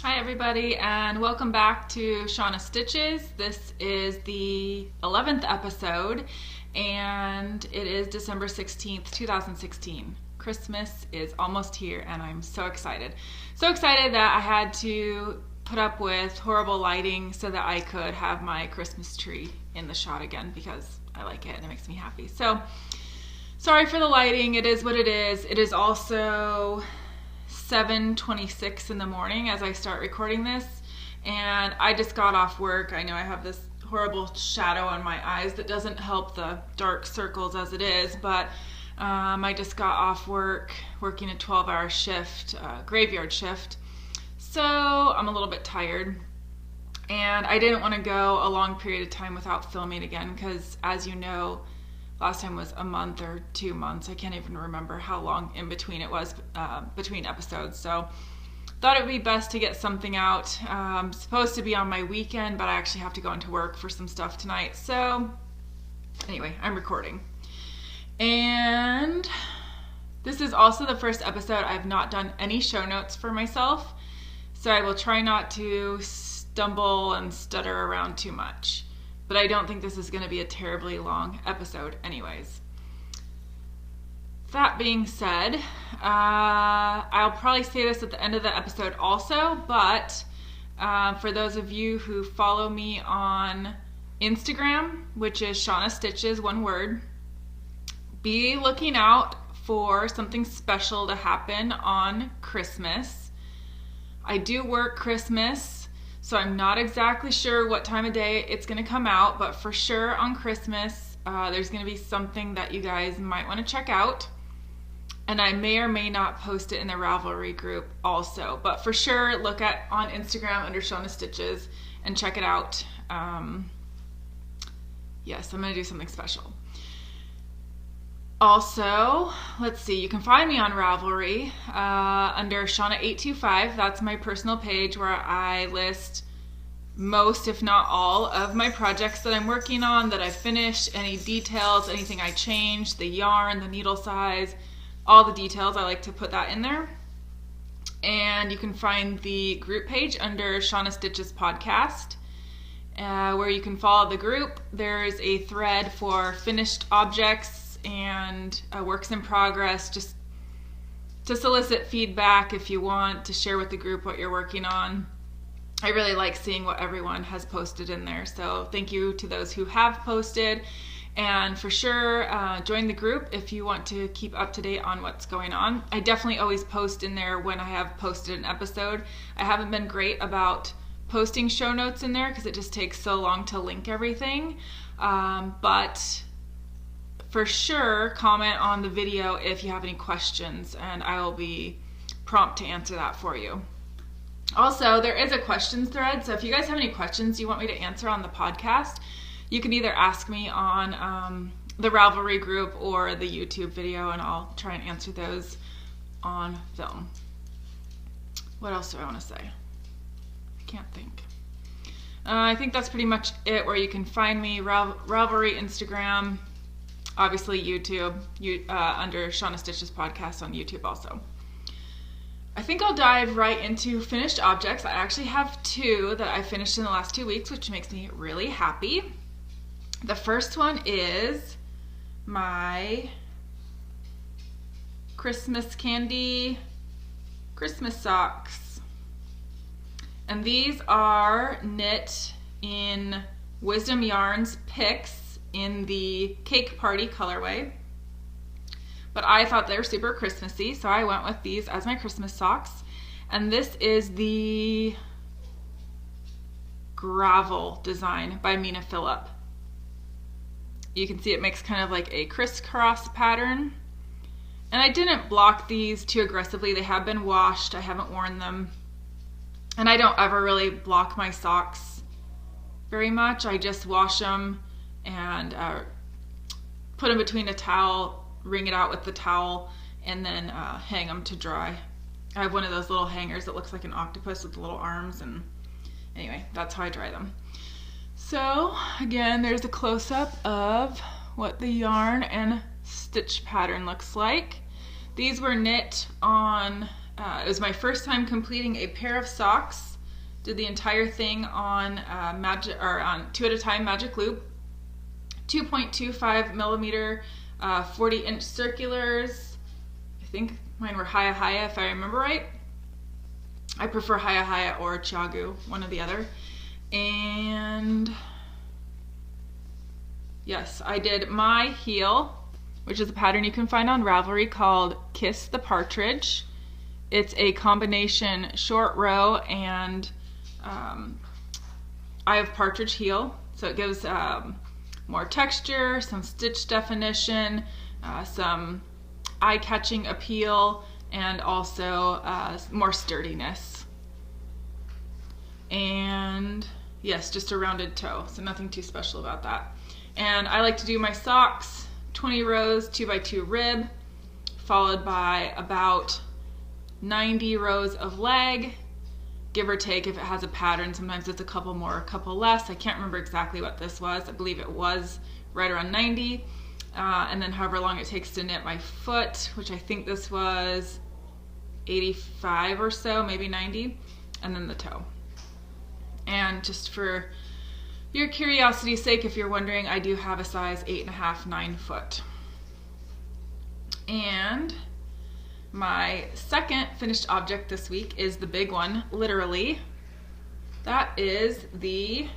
Hi everybody, and welcome back to Shauna Stitches. This is the 11th episode and it is December 16th, 2016. Christmas is almost here and I'm so excited. So excited that I had to put up with horrible lighting so that I could have my Christmas tree in the shot again because I like it and it makes me happy. So sorry for the lighting, it is what it is. It is also 7:26 in the morning as I start recording this, and I just got off work. I know I have this horrible shadow on my eyes that doesn't help the dark circles as it is, but I just got off work working a 12-hour shift, graveyard shift, so I'm a little bit tired, and I didn't want to go a long period of time without filming again because, as you know, last time was a month or 2 months. I can't even remember how long in between it was between episodes. So thought it would be best to get something out. I'm supposed to be on my weekend, but I actually have to go into work for some stuff tonight. So anyway, I'm recording. And this is also the first episode I've not done any show notes for myself. So I will try not to stumble and stutter around too much. But I don't think this is going to be a terribly long episode anyways. That being said, I'll probably say this at the end of the episode also, but for those of you who follow me on Instagram, which is Shauna Stitches, one word, be looking out for something special to happen on Christmas. I do work Christmas, so I'm not exactly sure what time of day it's going to come out, but for sure on Christmas, there's going to be something that you guys might want to check out. And I may or may not post it in the Ravelry group also, but for sure look at on Instagram under Shauna Stitches and check it out. Yes, I'm going to do something special. Also, let's see, you can find me on Ravelry under Shauna825. That's my personal page where I list most, if not all, of my projects that I'm working on, that I finished, any details, anything I changed, the yarn, the needle size, all the details. I like to put that in there. And you can find the group page under Shauna Stitches Podcast, where you can follow the group. There's a thread for finished objects and works in progress, just to solicit feedback if you want to share with the group what you're working on. I really like seeing what everyone has posted in there, so thank you to those who have posted, and for sure join the group if you want to keep up to date on what's going on. I definitely always post in there when I have posted an episode. I haven't been great about posting show notes in there because it just takes so long to link everything, but for sure, comment on the video if you have any questions, and I will be prompt to answer that for you. Also, there is a questions thread, so if you guys have any questions you want me to answer on the podcast, you can either ask me on the Ravelry group or the YouTube video, and I'll try and answer those on film. What else do I want to say? I can't think. I think that's pretty much it where you can find me, Ravelry, Instagram, obviously YouTube, under Shauna Stitches Podcast on YouTube also. I think I'll dive right into finished objects. I actually have 2 that I finished in the last 2 weeks, which makes me really happy. The first one is my Christmas candy Christmas socks. And these are knit in Wisdom Yarns Picks in the Cake Party colorway, but I thought they were super Christmassy, so I went with these as my Christmas socks. And this is the Gravel design by Mina Phillip. You can see it makes kind of like a crisscross pattern, and I didn't block these too aggressively. They have been washed, I haven't worn them, and I don't ever really block my socks very much. I just wash them and put them between a towel, wring it out with the towel, and then hang them to dry. I have one of those little hangers that looks like an octopus with little arms, and anyway, that's how I dry them. So again, there's a close-up of what the yarn and stitch pattern looks like. These were knit on, it was my first time completing a pair of socks Did the entire thing on on 2 at a time magic loop, 2.25 millimeter, 40-inch circulars. I think mine were Haya Haya if I remember right. I prefer Haya Haya or Chiagu, one or the other. And yes, I did my heel, which is a pattern you can find on Ravelry called Kiss the Partridge. It's a combination short row and Eye of Partridge heel. So it gives more texture, some stitch definition, some eye-catching appeal, and also more sturdiness. And yes, just a rounded toe, so nothing too special about that. And I like to do my socks 20 rows, 2x2 rib, followed by about 90 rows of leg, give or take if it has a pattern. Sometimes it's a couple more, a couple less. I can't remember exactly what this was. I believe it was right around 90. And then however long it takes to knit my foot, which I think this was 85 or so, maybe 90, and then the toe. And just for your curiosity's sake, if you're wondering, I do have a size 8.5, 9 foot. And my second finished object this week is the big one, literally. That is the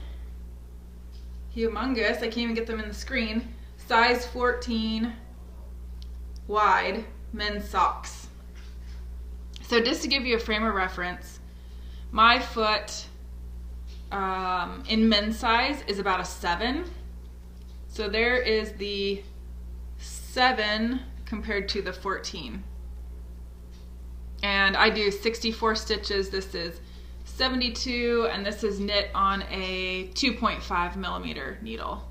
humongous, I can't even get them in the screen, size 14 wide men's socks. So just to give you a frame of reference, my foot in men's size is about a 7. So there is the 7 compared to the 14. And I do 64 stitches. This is 72, and this is knit on a 2.5 millimeter needle.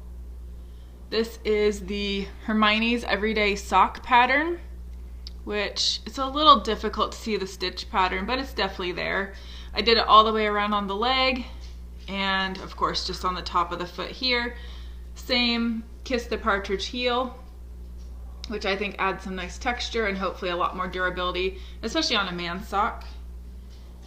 This is the Hermione's Everyday Sock pattern, which it's a little difficult to see the stitch pattern, but it's definitely there. I did it all the way around on the leg, and of course just on the top of the foot here. Same Kiss the Partridge heel, which I think adds some nice texture and hopefully a lot more durability, especially on a man's sock.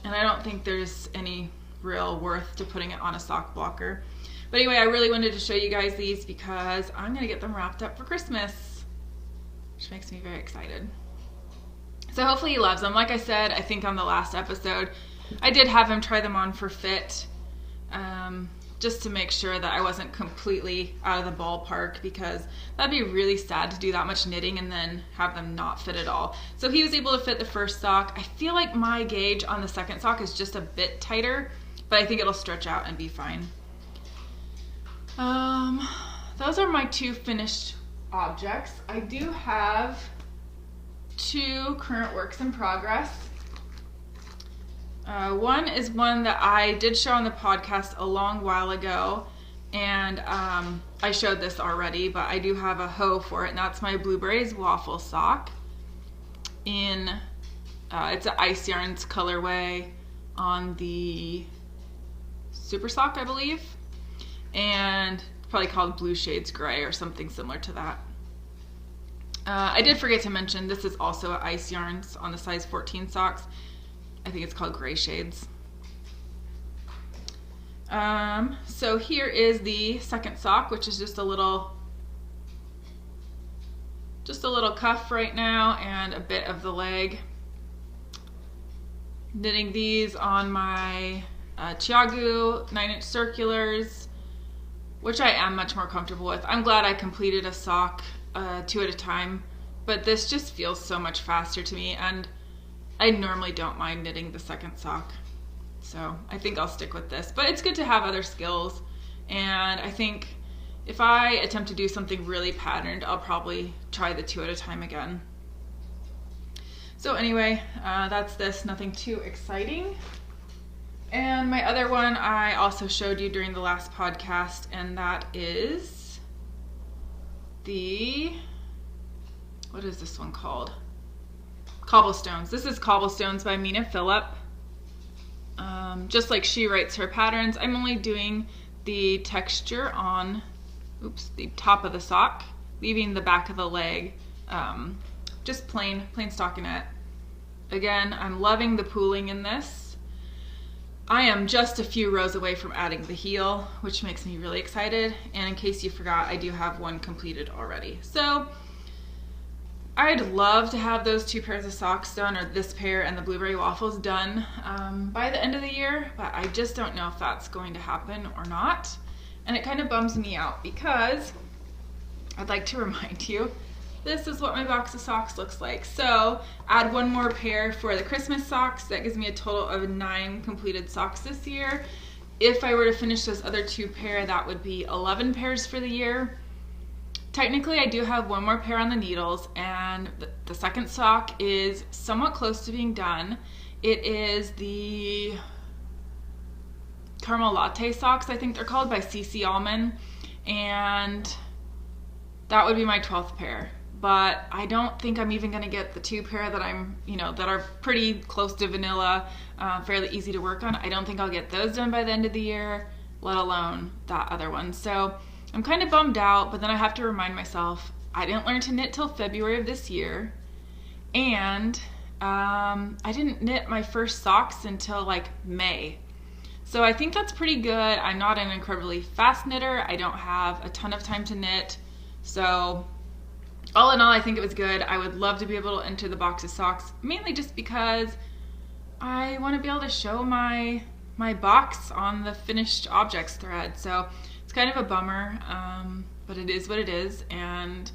And I don't think there's any real worth to putting it on a sock blocker. But anyway, I really wanted to show you guys these because I'm gonna get them wrapped up for Christmas, which makes me very excited. So hopefully he loves them. Like I said, I think on the last episode, I did have him try them on for fit, just to make sure that I wasn't completely out of the ballpark, because that'd be really sad to do that much knitting and then have them not fit at all. So he was able to fit the first sock. I feel like my gauge on the second sock is just a bit tighter, but I think it'll stretch out and be fine. Those are my 2 finished objects. I do have 2 current works in progress. One is one that I did show on the podcast a long while ago, and I showed this already, but I do have a hoe for it, and that's my Blueberries waffle sock in, it's an Ice Yarns colorway on the Super Sock, I believe, and probably called Blue Shades Gray or something similar to that. I did forget to mention, this is also at Ice Yarns on the size 14 socks. I think it's called Gray Shades. So here is the second sock, which is just a little cuff right now and a bit of the leg. Knitting these on my Chiagu 9-inch circulars, which I am much more comfortable with. I'm glad I completed a sock 2 at a time, but this just feels so much faster to me, and I normally don't mind knitting the second sock. So I think I'll stick with this, but it's good to have other skills, and I think if I attempt to do something really patterned, I'll probably try the 2 at a time again. So anyway, that's this, nothing too exciting. And my other one I also showed you during the last podcast, and that is the, what is this one called? Cobblestones. This is Cobblestones by Mina Phillip. Just like she writes her patterns, I'm only doing the texture on, the top of the sock, leaving the back of the leg just plain stockinette. Again, I'm loving the pooling in this. I am just a few rows away from adding the heel, which makes me really excited. And in case you forgot, I do have one completed already. So I'd love to have those 2 pairs of socks done, or this pair and the blueberry waffles done by the end of the year, but I just don't know if that's going to happen or not. And it kind of bums me out because I'd like to remind you, this is what my box of socks looks like. So add 1 more pair for the Christmas socks. That gives me a total of 9 completed socks this year. If I were to finish those other 2 pair, that would be 11 pairs for the year. Technically, I do have 1 more pair on the needles, and the second sock is somewhat close to being done. It is the Caramel Latte socks, I think they're called, by CC Allman, and that would be my 12th pair. But I don't think I'm even gonna get the 2 pair that that are pretty close to vanilla, fairly easy to work on. I don't think I'll get those done by the end of the year, let alone that other one. So I'm kind of bummed out, but then I have to remind myself, I didn't learn to knit till February of this year, and I didn't knit my first socks until like May. So I think that's pretty good. I'm not an incredibly fast knitter. I don't have a ton of time to knit. So all in all, I think it was good. I would love to be able to enter the box of socks, mainly just because I want to be able to show my box on the finished objects thread. So it's kind of a bummer, but it is what it is. And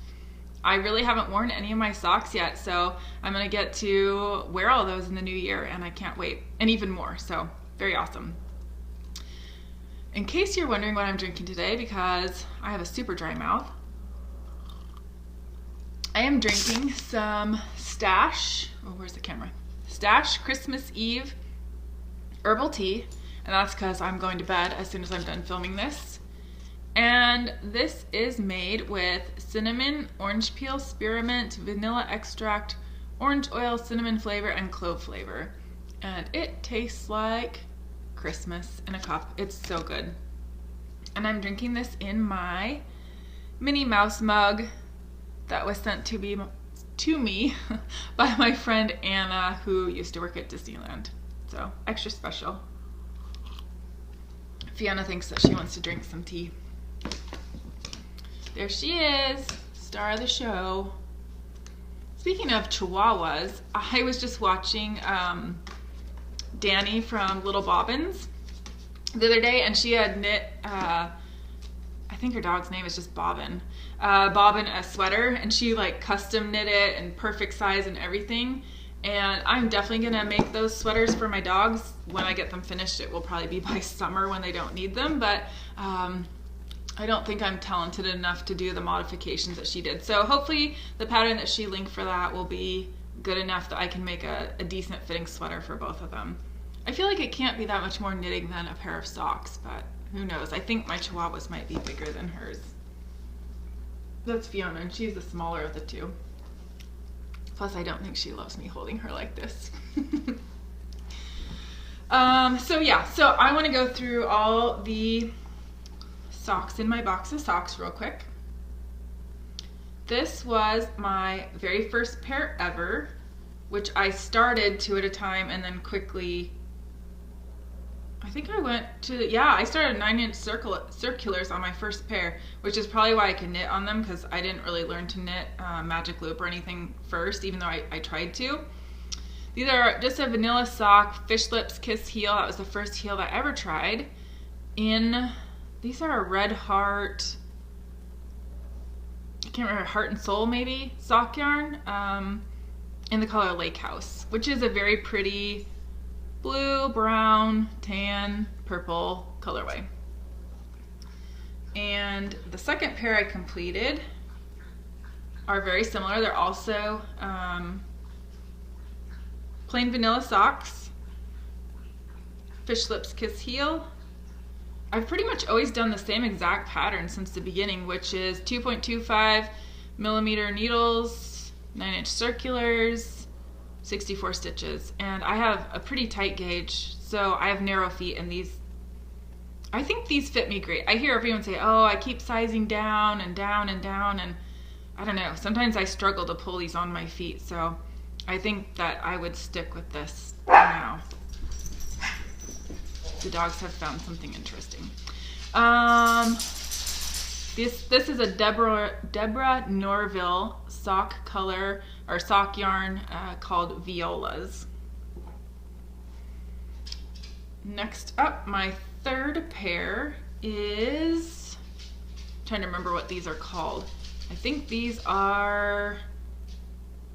I really haven't worn any of my socks yet, so I'm gonna get to wear all those in the new year, and I can't wait, and even more, so very awesome. In case you're wondering what I'm drinking today, because I have a super dry mouth, I am drinking some Stash, oh, where's the camera? Stash Christmas Eve herbal tea, and that's because I'm going to bed as soon as I'm done filming this. And this is made with cinnamon, orange peel, spearmint, vanilla extract, orange oil, cinnamon flavor, and clove flavor. And it tastes like Christmas in a cup. It's so good. And I'm drinking this in my Minnie Mouse mug that was sent to me by my friend Anna, who used to work at Disneyland. So extra special. Fiona thinks that she wants to drink some tea. There she is, star of the show. Speaking of chihuahuas, I was just watching Danny from Little Bobbins the other day, and she had knit, I think her dog's name is just Bobbin, a sweater, and she like custom knit it and perfect size and everything. And I'm definitely gonna make those sweaters for my dogs when I get them finished. It will probably be by summer when they don't need them, but I don't think I'm talented enough to do the modifications that she did. So hopefully the pattern that she linked for that will be good enough that I can make a decent fitting sweater for both of them. I feel like it can't be that much more knitting than a pair of socks, but who knows? I think my chihuahuas might be bigger than hers. That's Fiona, and she's the smaller of the two. Plus, I don't think she loves me holding her like this. So yeah, so I want to go through all the socks in my box of socks real quick. This was my very first pair ever, which I started 2 at a time and then quickly, I think I went to, yeah, I started 9-inch circulars on my first pair, which is probably why I can knit on them, because I didn't really learn to knit magic loop or anything first, even though I tried to. These are just a vanilla sock, fish lips, kiss heel. That was the first heel that I ever tried. These are a red heart, I can't remember, heart and soul maybe, sock yarn, in the color Lake House, which is a very pretty blue, brown, tan, purple colorway. And the second pair I completed are very similar. They're also plain vanilla socks, fish lips, kiss heel. I've pretty much always done the same exact pattern since the beginning, which is 2.25 millimeter needles, 9-inch circulars, 64 stitches. And I have a pretty tight gauge, so I have narrow feet, and I think these fit me great. I hear everyone say, oh, I keep sizing down and down and down, and I don't know, sometimes I struggle to pull these on my feet, so I think that I would stick with this for now. the dogs have found something interesting. This is a Deborah Norville sock color or sock yarn called Violas. Next up, my third pair is, I'm trying to remember what these are called. I think these are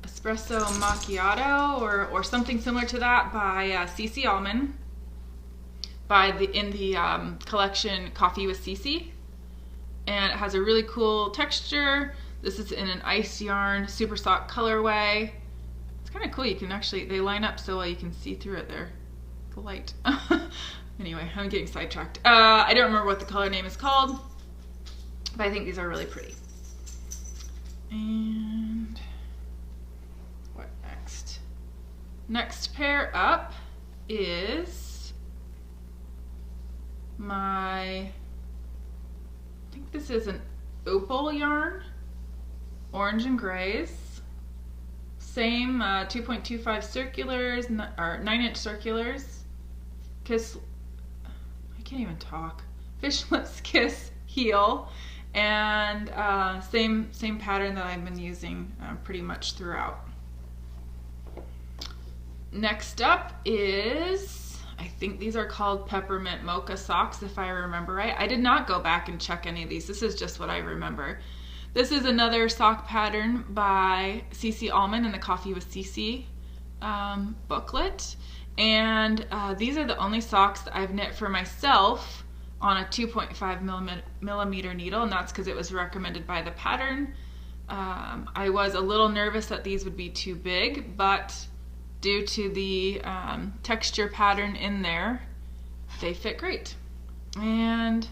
Espresso Macchiato or something similar to that by CC Allman in the collection Coffee with CC. And it has a really cool texture. This is in an ice yarn super sock colorway. It's kind of cool. You can actually, they line up so well you can see through it there. The light. Anyway, I'm getting sidetracked. I don't remember what the color name is called, but I think these are really pretty. And what next? Next pair up is I think this is an opal yarn, orange and grays. Same 2.25 circulars, or 9-inch circulars. Kiss, I can't even talk. Fish Lips Kiss heel, and same pattern that I've been using pretty much throughout. Next up is, I think these are called Peppermint Mocha socks, if I remember right. I did not go back and check any of these. This is just what I remember. This is another sock pattern by CC Allman in the Coffee with CC booklet. And these are the only socks that I've knit for myself on a 2.5 millimeter needle, and that's because it was recommended by the pattern. I was a little nervous that these would be too big, but due to the texture pattern in there, they fit great. And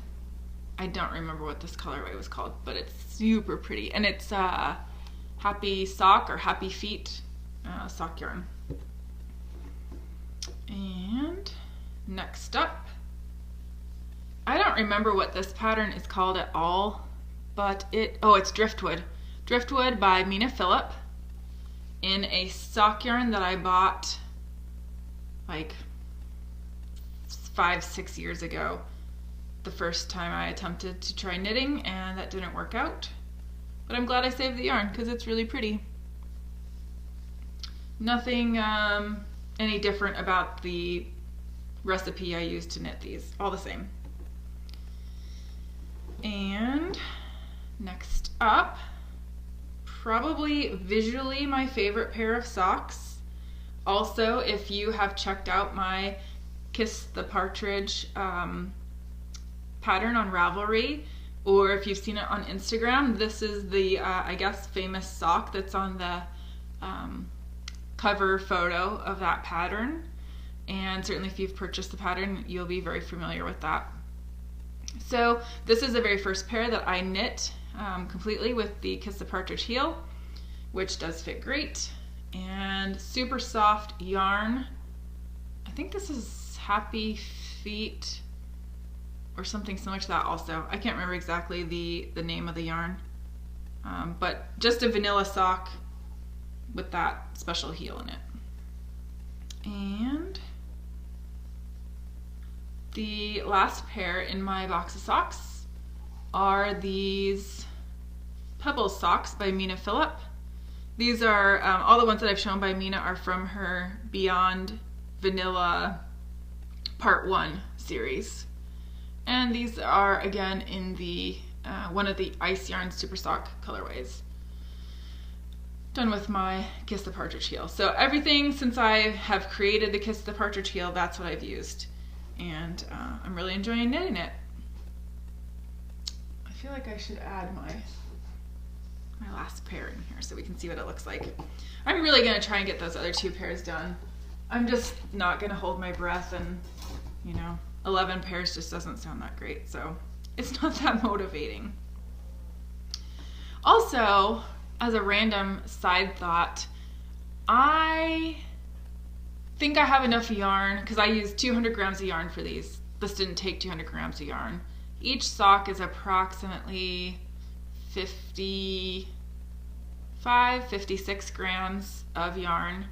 I don't remember what this colorway was called, but it's super pretty. And it's Happy Sock or Happy Feet sock yarn. And next up, I don't remember what this pattern is called at all, but it's Driftwood. Driftwood by Mina Phillip in a sock yarn that I bought like 5-6 years ago, the first time I attempted to try knitting, and that didn't work out. But I'm glad I saved the yarn because it's really pretty. Nothing any different about the recipe I used to knit these, all the same. And next up, probably visually my favorite pair of socks. Also, if you have checked out my Kiss the Partridge pattern on Ravelry, or if you've seen it on Instagram, this is the I guess famous sock that's on the cover photo of that pattern. And certainly if you've purchased the pattern, you'll be very familiar with that. So this is the very first pair that I knit completely with the Kiss the Partridge heel, which does fit great, and super soft yarn. I think this is Happy Feet or something similar to that also. I can't remember exactly the name of the yarn, but just a vanilla sock with that special heel in it. And the last pair in my box of socks are these Pebbles socks by Mina Phillip. These are, all the ones that I've shown by Mina are from her Beyond Vanilla Part 1 series. And these are again in the one of the Ice Yarn Super Sock colorways. Done with my Kiss the Partridge heel. So everything since I have created the Kiss the Partridge heel, that's what I've used. And I'm really enjoying knitting it. I feel like I should add my last pair in here so we can see what it looks like. I'm really gonna try and get those other 2 pairs done. I'm just not gonna hold my breath, and 11 pairs just doesn't sound that great, so it's not that motivating. Also, as a random side thought, I think I have enough yarn because I used 200 grams of yarn for these. This didn't take 200 grams of yarn. Each sock is approximately 56 grams of yarn,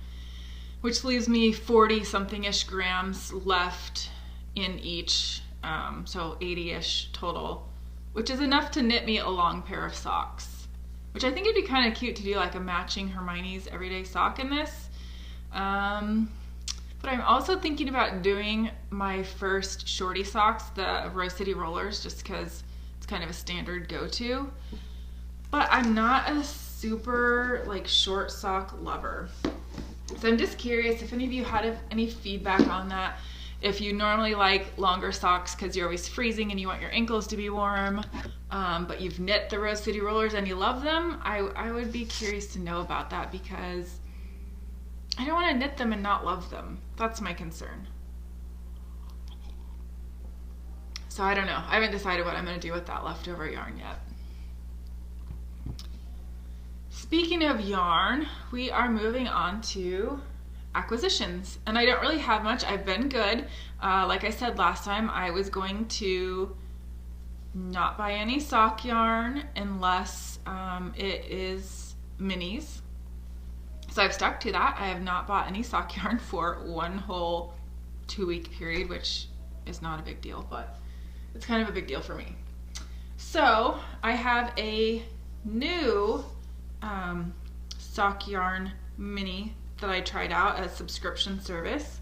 which leaves me 40 something-ish grams left in each, so 80-ish total, which is enough to knit me a long pair of socks, which I think it'd be kind of cute to do like a matching Hermione's everyday sock in this. But I'm also thinking about doing my first shorty socks, the Rose City Rollers, just because it's kind of a standard go-to. But I'm not a super like short sock lover. So I'm just curious if any of you had any feedback on that. If you normally like longer socks because you're always freezing and you want your ankles to be warm, but you've knit the Rose City Rollers and you love them, I would be curious to know about that, because I don't want to knit them and not love them. That's my concern. So I don't know. I haven't decided what I'm going to do with that leftover yarn yet. Speaking of yarn, we are moving on to acquisitions. And I don't really have much. I've been good. Like I said last time, I was going to not buy any sock yarn unless it is minis. So I've stuck to that. I have not bought any sock yarn for one whole 2-week period, which is not a big deal, but it's kind of a big deal for me. So I have a new sock yarn mini that I tried out as a subscription service,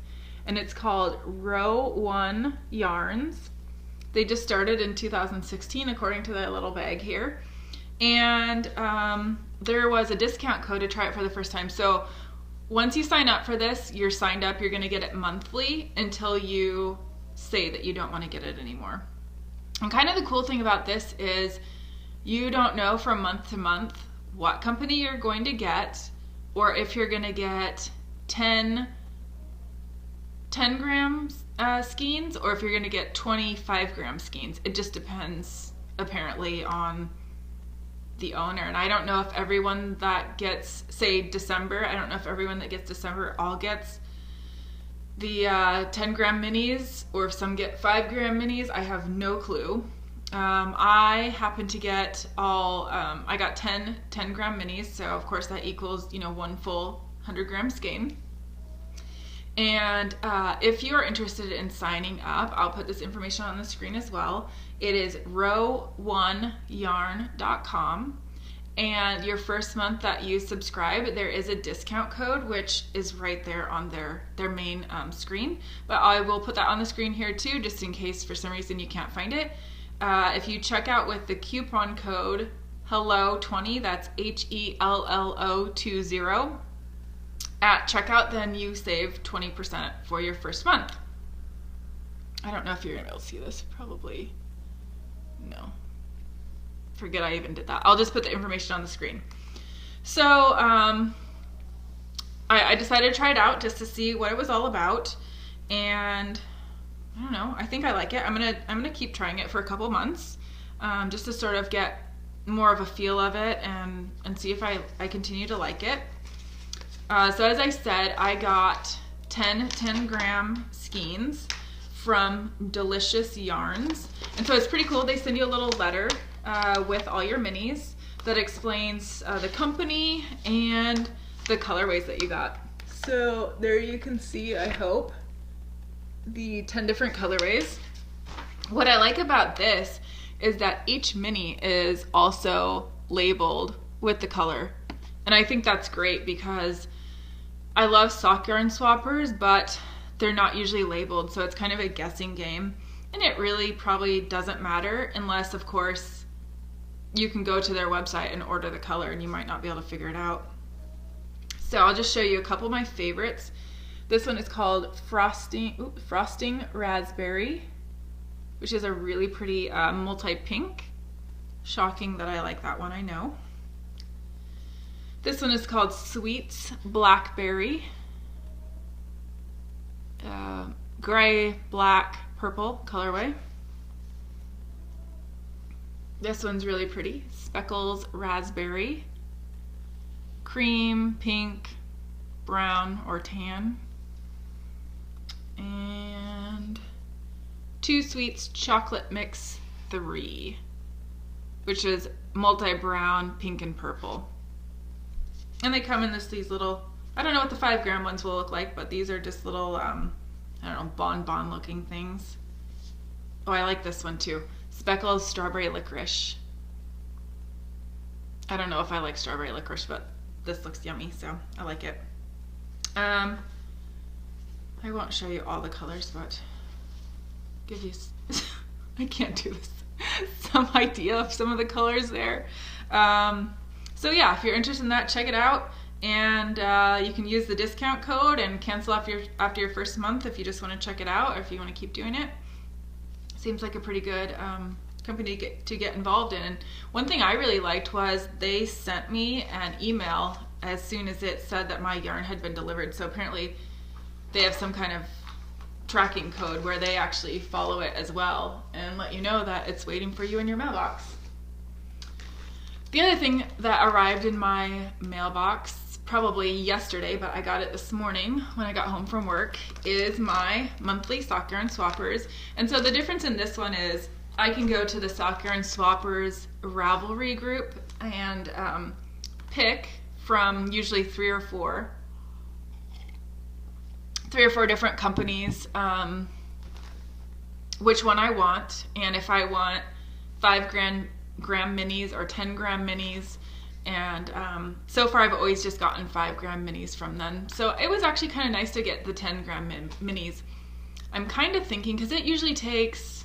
and it's called Row 1 Yarns. They just started in 2016 according to that little bag here, and there was a discount code to try it for the first time. So once you sign up for this, you're signed up, you're going to get it monthly until you say that you don't want to get it anymore. And kind of the cool thing about this is you don't know from month to month what company you're going to get, or if you're going to get 10 gram skeins, or if you're going to get 25 gram skeins. It just depends apparently on the owner. And I don't know if everyone that gets, say December, I don't know if everyone that gets December all gets the 10 gram minis, or if some get 5 gram minis. I have no clue. I happen to get all, I got 10 gram minis, so of course that equals, one full 100 gram skein. And if you're interested in signing up, I'll put this information on the screen as well. It is row1yarn.com. And your first month that you subscribe, there is a discount code, which is right there on their main screen. But I will put that on the screen here too, just in case for some reason you can't find it. If you check out with the coupon code HELLO20, that's HELLO20, at checkout, then you save 20% for your first month. I don't know if you're gonna be able to see this. Probably no. Forget I even did that. I'll just put the information on the screen. So I decided to try it out just to see what it was all about, and I don't know, I think I like it. I'm gonna keep trying it for a couple months, just to sort of get more of a feel of it and see if I continue to like it. So as I said, I got 10 gram skeins from Delicious Yarns. And so it's pretty cool. They send you a little letter with all your minis that explains the company and the colorways that you got. So there you can see, I hope, the 10 different colorways. What I like about this is that each mini is also labeled with the color. And I think that's great because I love sock yarn swappers, but they're not usually labeled, so it's kind of a guessing game. And it really probably doesn't matter unless, of course, you can go to their website and order the color and you might not be able to figure it out. So I'll just show you a couple of my favorites. This one is called Frosting Raspberry, which is a really pretty multi-pink. Shocking that I like that one, I know. This one is called Sweets Blackberry. Gray, black, purple colorway. This one's really pretty. Speckles Raspberry. Cream, pink, brown, or tan. And Two Sweets Chocolate Mix 3, which is multi-brown, pink, and purple. And they come in these little, I don't know what the 5 gram ones will look like, but these are just little I don't know, bonbon looking things. Oh, I like this one too. Speckled strawberry licorice. I don't know if I like strawberry licorice, but this looks yummy, so I like it. I won't show you all the colors, but give you, I can't do this, some idea of some of the colors there. So yeah, if you're interested in that, check it out. And you can use the discount code and cancel after your first month if you just want to check it out or if you want to keep doing it. Seems like a pretty good company to get involved in. And one thing I really liked was they sent me an email as soon as it said that my yarn had been delivered. So apparently they have some kind of tracking code where they actually follow it as well and let you know that it's waiting for you in your mailbox. The other thing that arrived in my mailbox probably yesterday, but I got it this morning when I got home from work, is my monthly Sock Yarn Swappers. And so the difference in this one is I can go to the Sock Yarn Swappers Ravelry group and pick from usually three or four different companies which one I want, and if I want 5 gram minis or 10 gram minis. And so far I've always just gotten 5 gram minis from them. So it was actually kind of nice to get the 10 gram minis. I'm kind of thinking, because it usually takes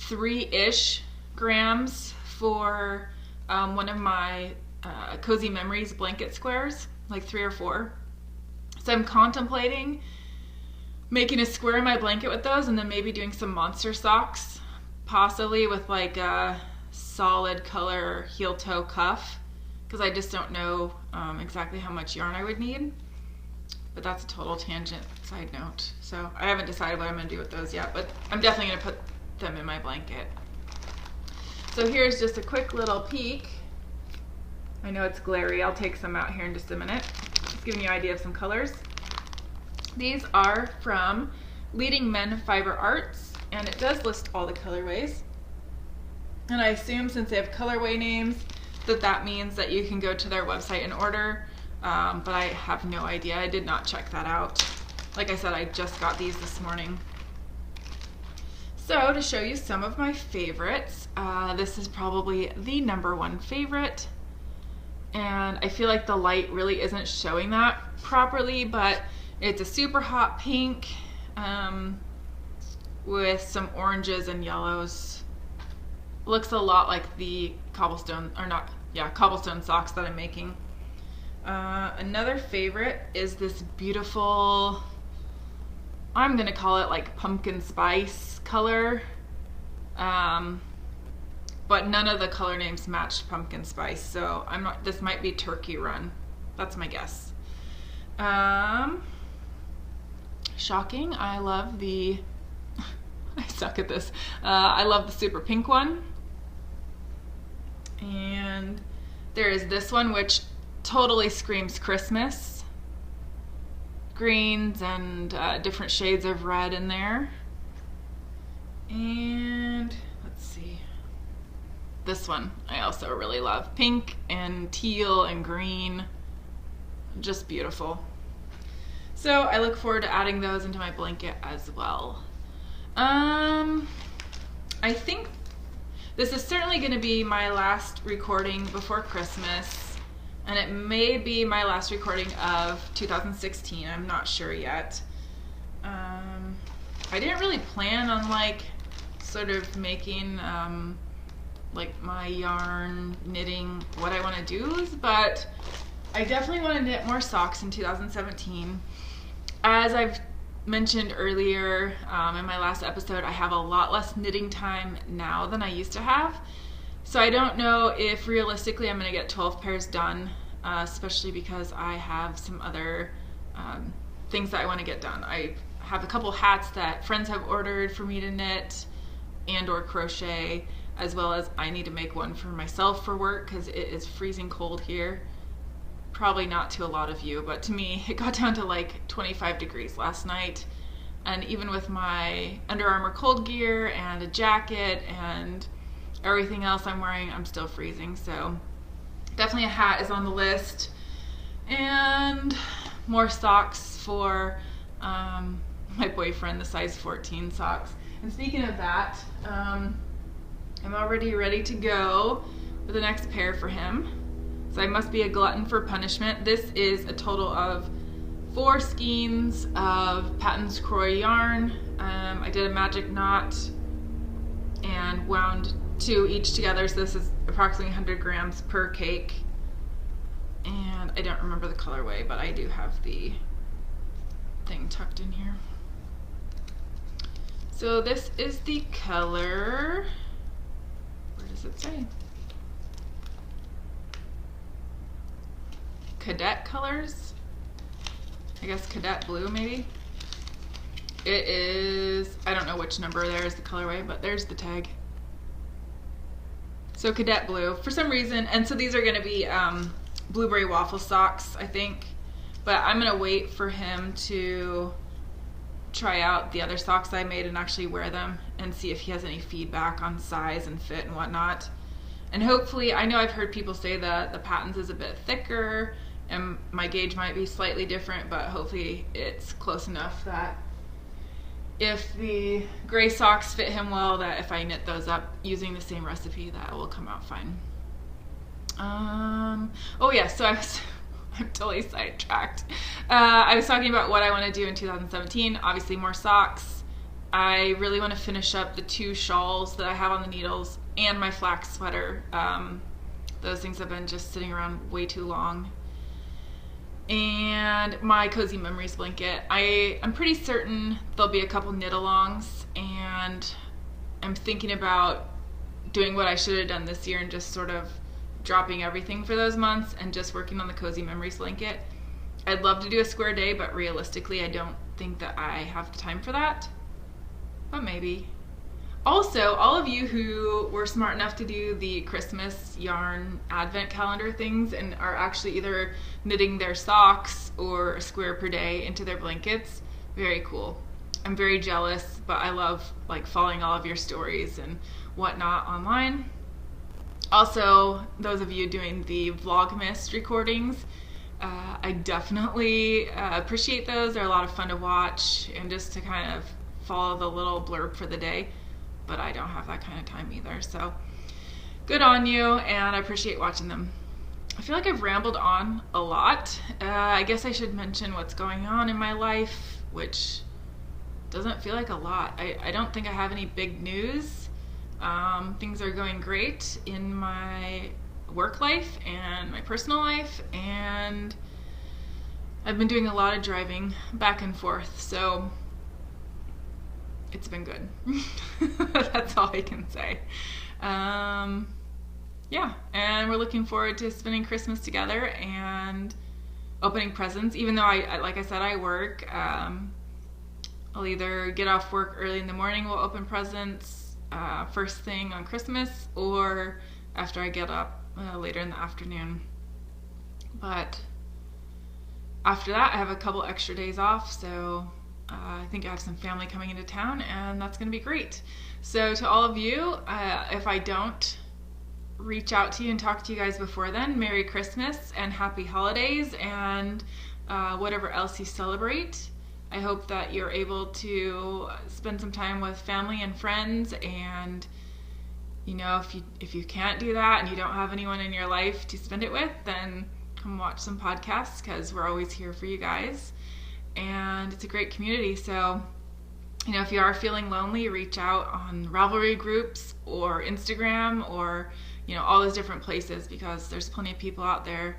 3-ish grams for one of my Cozy Memories blanket squares, like 3 or 4. So I'm contemplating making a square in my blanket with those and then maybe doing some monster socks, possibly with like a solid color heel toe cuff, because I just don't know exactly how much yarn I would need. But that's a total tangent side note. So I haven't decided what I'm going to do with those yet, but I'm definitely going to put them in my blanket. So here's just a quick little peek. I know it's glary. I'll take some out here in just a minute. Just giving you an idea of some colors. These are from Leading Men Fiber Arts, and it does list all the colorways. And I assume since they have colorway names that means that you can go to their website and order, but I have no idea. I did not check that out. Like I said, I just got these this morning. So to show you some of my favorites, this is probably the #1 favorite, and I feel like the light really isn't showing that properly, but it's a super hot pink with some oranges and yellows. Looks a lot like the cobblestone socks that I'm making. Another favorite is this beautiful, I'm gonna call it like pumpkin spice color, but none of the color names matched pumpkin spice, so this might be Turkey Run. That's my guess. Shocking, I love the, I suck at this. I love the super pink one. And there is this one, which totally screams Christmas. Greens and different shades of red in there. And let's see. This one I also really love. Pink and teal and green. Just beautiful. So I look forward to adding those into my blanket as well. I think this is certainly going to be my last recording before Christmas, and it may be my last recording of 2016. I'm not sure yet. I didn't really plan on like sort of making like my yarn knitting what I want to do, but I definitely want to knit more socks in 2017. As I've mentioned earlier in my last episode, I have a lot less knitting time now than I used to have. So I don't know if realistically I'm going to get 12 pairs done, especially because I have some other things that I want to get done. I have a couple hats that friends have ordered for me to knit and or crochet, as well as I need to make one for myself for work because it is freezing cold here. Probably not to a lot of you, but to me it got down to like 25 degrees last night, and even with my Under Armour cold gear and a jacket and everything else I'm wearing, I'm still freezing. So definitely a hat is on the list, and more socks for my boyfriend the size 14 socks. And speaking of that, I'm already ready to go with the next pair for him. So I must be a glutton for punishment. This is a total of 4 skeins of Patton's Croy yarn. I did a magic knot and wound 2 each together, so this is approximately 100 grams per cake. And I don't remember the colorway, but I do have the thing tucked in here. So this is the color, where does it say? Cadet colors? I guess cadet blue maybe? It is, I don't know which number there is the colorway, but there's the tag. So cadet blue for some reason, and so these are gonna be blueberry waffle socks, I think. But I'm gonna wait for him to try out the other socks I made and actually wear them and see if he has any feedback on size and fit and whatnot. And hopefully, I know I've heard people say that the Patton's is a bit thicker and my gauge might be slightly different, but hopefully it's close enough that if the gray socks fit him well, that if I knit those up using the same recipe, that will come out fine. Oh yeah, so I'm totally sidetracked. I was talking about what I want to do in 2017. Obviously more socks. I really want to finish up the 2 shawls that I have on the needles and my flax sweater. Those things have been just sitting around way too long. And my Cozy Memories blanket. I'm pretty certain there'll be a couple knit-alongs, and I'm thinking about doing what I should have done this year and just sort of dropping everything for those months and just working on the Cozy Memories blanket. I'd love to do a square day, but realistically I don't think that I have the time for that, but maybe. Also, all of you who were smart enough to do the Christmas yarn advent calendar things and are actually either knitting their socks or a square per day into their blankets, very cool. I'm very jealous, but I love like following all of your stories and whatnot online. Also, those of you doing the Vlogmas recordings, I definitely appreciate those. They're a lot of fun to watch and just to kind of follow the little blurb for the day, but I don't have that kind of time either. So good on you, and I appreciate watching them. I feel like I've rambled on a lot. I guess I should mention what's going on in my life, which doesn't feel like a lot. I don't think I have any big news. Things are going great in my work life and my personal life, and I've been doing a lot of driving back and forth, so it's been good. That's all I can say. Yeah, and we're looking forward to spending Christmas together and opening presents, even though like I said, I work. I'll either get off work early in the morning, we'll open presents first thing on Christmas, or after I get up later in the afternoon. But after that, I have a couple extra days off, so I think I have some family coming into town, and that's going to be great. So to all of you, if I don't reach out to you and talk to you guys before then, Merry Christmas and Happy Holidays, and whatever else you celebrate. I hope that you're able to spend some time with family and friends, and you know, if you can't do that and you don't have anyone in your life to spend it with, then come watch some podcasts, because we're always here for you guys, and it's a great community. So you know, if you are feeling lonely, reach out on Ravelry groups or Instagram, or you know, all those different places, because there's plenty of people out there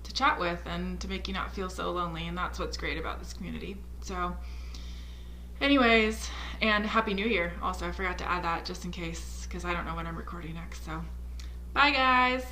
to chat with and to make you not feel so lonely, and that's what's great about this community. So anyways, and Happy New Year also. I forgot to add that just in case, because I don't know when I'm recording next. So bye guys.